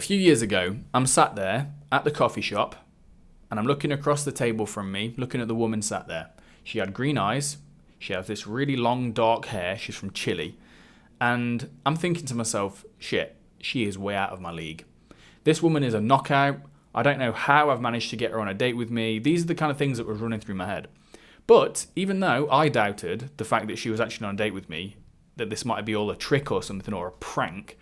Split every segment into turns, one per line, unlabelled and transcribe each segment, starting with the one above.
few years ago, I'm sat there at the coffee shop and I'm looking across the table from me, looking at the woman sat there. She had green eyes. She has this really long, dark hair. She's from Chile. And I'm thinking to myself, shit, she is way out of my league. This woman is a knockout. I don't know how I've managed to get her on a date with me. These are the kind of things that were running through my head. But even though I doubted the fact that she was actually on a date with me, that this might be all a trick or something or a prank,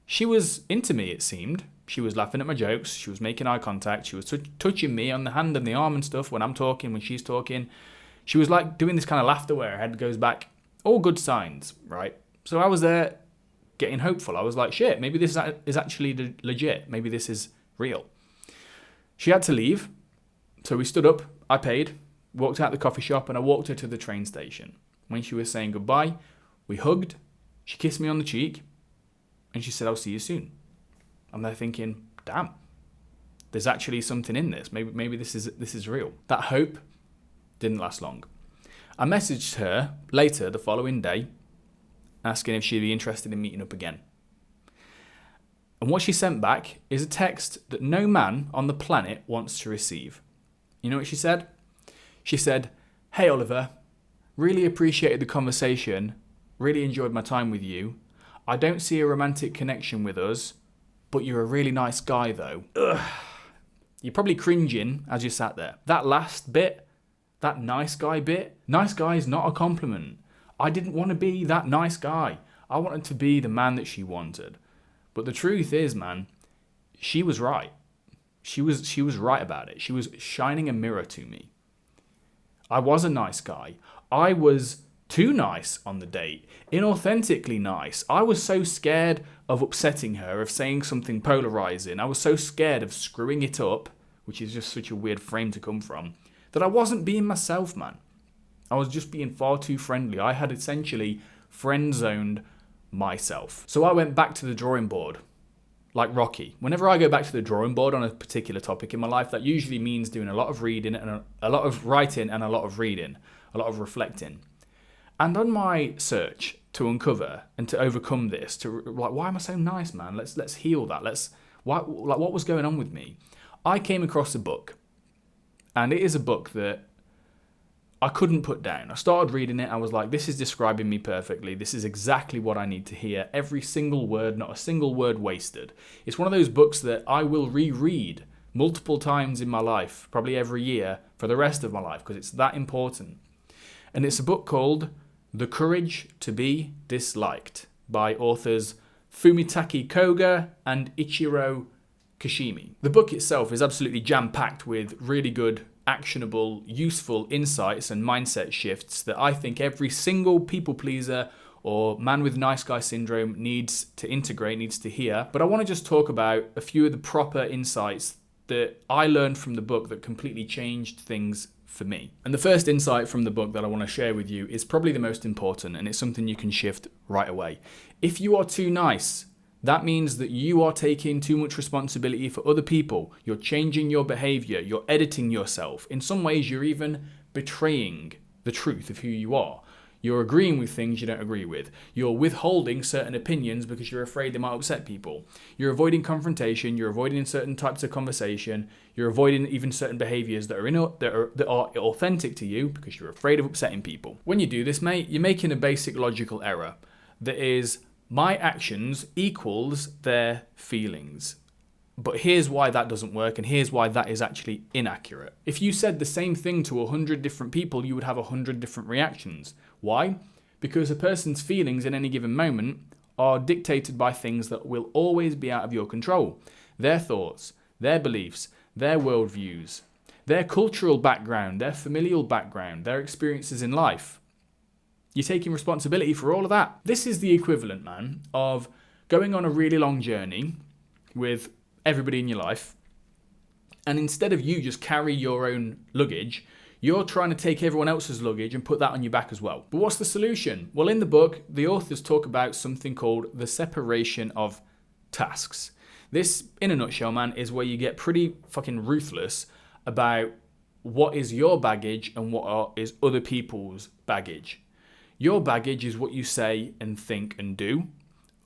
she was into me, it seemed. She was laughing at my jokes. She was making eye contact. She was touching me on the hand and the arm and stuff when I'm talking, when she's talking. She was like doing this kind of laughter where her head goes back. All good signs, right? So I was there getting hopeful. I was like, shit, maybe this is actually legit. Maybe this is real. She had to leave. So we stood up. I paid. Walked out the coffee shop and I walked her to the train station. When she was saying goodbye, we hugged. She kissed me on the cheek. And she said, I'll see you soon. I'm there thinking, damn, there's actually something in this. Maybe this is real. That hope didn't last long. I messaged her later the following day, asking if she'd be interested in meeting up again. And what she sent back is a text that no man on the planet wants to receive. You know what she said? She said, hey Oliver, really appreciated the conversation, really enjoyed my time with you. I don't see a romantic connection with us, but you're a really nice guy though. Ugh. You're probably cringing as you sat there. That last bit, that nice guy bit, nice guy is not a compliment. I didn't want to be that nice guy. I wanted to be the man that she wanted. But the truth is, man, she was right. She was right about it. She was shining a mirror to me. I was a nice guy. I was too nice on the date, inauthentically nice. I was so scared of upsetting her, of saying something polarizing. I was so scared of screwing it up, which is just such a weird frame to come from, that I wasn't being myself, man. I was just being far too friendly. I had essentially friend-zoned myself. So I went back to the drawing board, like Rocky. Whenever I go back to the drawing board on a particular topic in my life, that usually means doing a lot of reading and a lot of writing and a lot of reading, a lot of reflecting. And on my search to uncover and to overcome this, to like, why am I so nice, man? Let's heal that. What was going on with me? I came across a book, and it is a book that I couldn't put down. I started reading it. I was like, this is describing me perfectly. This is exactly what I need to hear. Every single word, not a single word wasted. It's one of those books that I will reread multiple times in my life, probably every year for the rest of my life, because it's that important. And it's a book called The Courage to be Disliked by authors Fumitake Koga and Ichiro Kashimi. The book itself is absolutely jam-packed with really good, actionable, useful insights and mindset shifts that I think every single people pleaser or man with nice guy syndrome needs to integrate, needs to hear. But I want to just talk about a few of the proper insights that I learned from the book that completely changed things for me. And the first insight from the book that I want to share with you is probably the most important, and it's something you can shift right away. If you are too nice, that means that you are taking too much responsibility for other people. You're changing your behavior. You're editing yourself. In some ways, you're even betraying the truth of who you are. You're agreeing with things you don't agree with. You're withholding certain opinions because you're afraid they might upset people. You're avoiding confrontation. You're avoiding certain types of conversation. You're avoiding even certain behaviors that are authentic to you because you're afraid of upsetting people. When you do this, mate, you're making a basic logical error that is, my actions equals their feelings. But here's why that doesn't work, and here's why that is actually inaccurate. If you said the same thing to 100 different people, you would have 100 different reactions. Why? Because a person's feelings in any given moment are dictated by things that will always be out of your control. Their thoughts, their beliefs, their worldviews, their cultural background, their familial background, their experiences in life. You're taking responsibility for all of that. This is the equivalent, man, of going on a really long journey with everybody in your life, and instead of you just carry your own luggage, you're trying to take everyone else's luggage and put that on your back as well. But what's the solution? Well, in the book, the authors talk about something called the separation of tasks. This, in a nutshell, man, is where you get pretty fucking ruthless about what is your baggage and what is other people's baggage. Your baggage is what you say and think and do.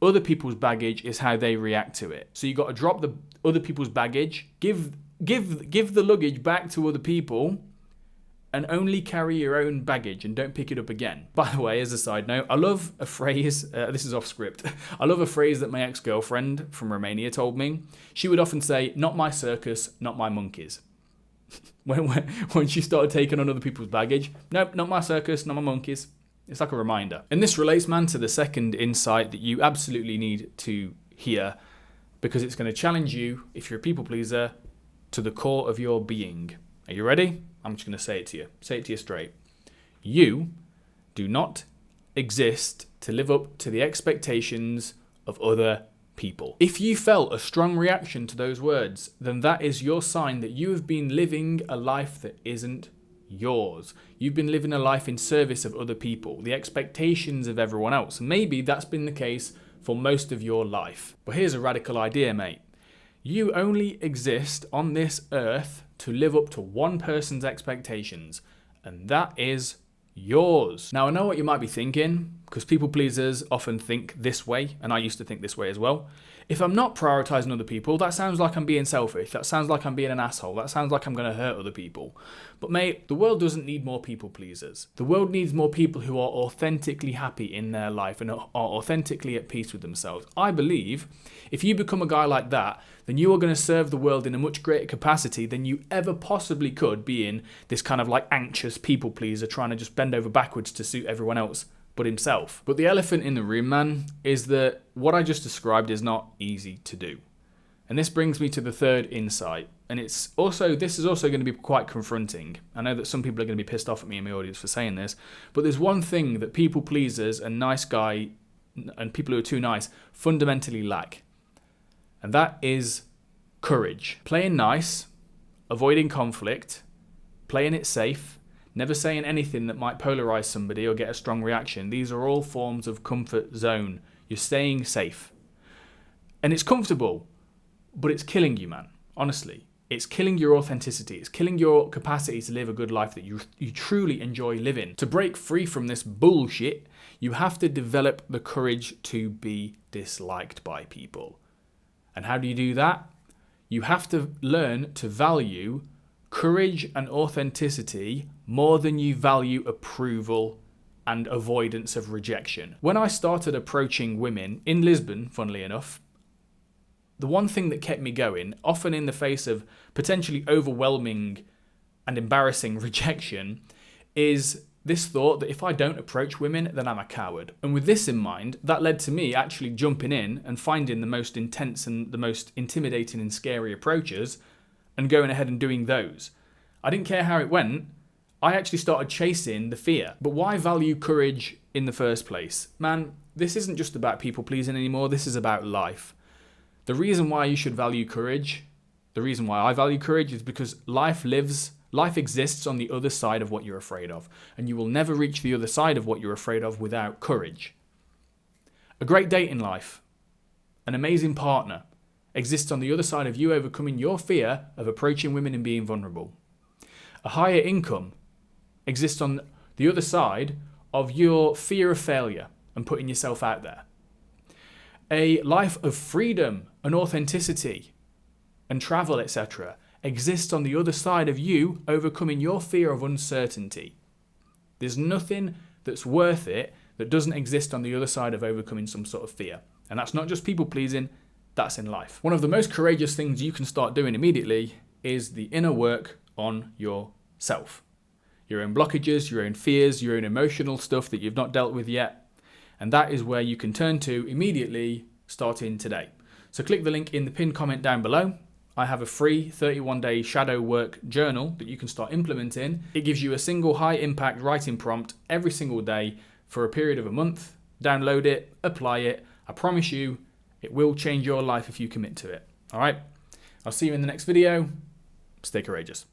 Other people's baggage is how they react to it. So you got to drop the other people's baggage, give the luggage back to other people, and only carry your own baggage and don't pick it up again. By the way, as a side note, I love a phrase, this is off script, I love a phrase that my ex-girlfriend from Romania told me. She would often say, "Not my circus, not my monkeys." when she started taking on other people's baggage, "Nope, not my circus, not my monkeys." It's like a reminder. And this relates, man, to the second insight that you absolutely need to hear, because it's going to challenge you, if you're a people pleaser, to the core of your being. Are you ready? I'm just going to say it to you. Say it to you straight. You do not exist to live up to the expectations of other people. If you felt a strong reaction to those words, then that is your sign that you have been living a life that isn't yours. You've been living a life in service of other people, the expectations of everyone else. Maybe that's been the case for most of your life. But here's a radical idea, mate. You only exist on this earth to live up to one person's expectations, and that is yours. Now, I know what you might be thinking, because people pleasers often think this way, and I used to think this way as well. If I'm not prioritizing other people, that sounds like I'm being selfish. That sounds like I'm being an asshole. That sounds like I'm going to hurt other people. But mate, the world doesn't need more people pleasers. The world needs more people who are authentically happy in their life and are authentically at peace with themselves. I believe if you become a guy like that, then you are going to serve the world in a much greater capacity than you ever possibly could, being this kind of like anxious people pleaser trying to just bend over backwards to suit everyone else but himself. But the elephant in the room, man, is that what I just described is not easy to do. And this brings me to the third insight. And this is also going to be quite confronting. I know that some people are going to be pissed off at me in my audience for saying this, but there's one thing that people pleasers and nice guy and people who are too nice fundamentally lack. And that is courage. Playing nice, avoiding conflict, playing it safe, never saying anything that might polarize somebody or get a strong reaction. These are all forms of comfort zone. You're staying safe. And it's comfortable, but it's killing you, man. Honestly. It's killing your authenticity. It's killing your capacity to live a good life that you truly enjoy living. To break free from this bullshit, you have to develop the courage to be disliked by people. And how do you do that? You have to learn to value courage and authenticity more than you value approval and avoidance of rejection. When I started approaching women in Lisbon, funnily enough, the one thing that kept me going, often in the face of potentially overwhelming and embarrassing rejection, is this thought that if I don't approach women, then I'm a coward. And with this in mind, that led to me actually jumping in and finding the most intense and the most intimidating and scary approaches and going ahead and doing those. I didn't care how it went. I actually started chasing the fear. But why value courage in the first place? Man, this isn't just about people pleasing anymore. This is about life. The reason why you should value courage, the reason why I value courage is because life exists on the other side of what you're afraid of. And you will never reach the other side of what you're afraid of without courage. A great date in life, an amazing partner, exists on the other side of you overcoming your fear of approaching women and being vulnerable. A higher income exists on the other side of your fear of failure and putting yourself out there. A life of freedom and authenticity and travel, etc., exists on the other side of you overcoming your fear of uncertainty. There's nothing that's worth it that doesn't exist on the other side of overcoming some sort of fear. And that's not just people pleasing, that's in life. One of the most courageous things you can start doing immediately is the inner work on yourself. Your own blockages, your own fears, your own emotional stuff that you've not dealt with yet. And that is where you can turn to immediately starting today. So click the link in the pinned comment down below. I have a free 31-day shadow work journal that you can start implementing. It gives you a single high impact writing prompt every single day for a period of a month. Download it, apply it. I promise you, it will change your life if you commit to it. All right. I'll see you in the next video. Stay courageous.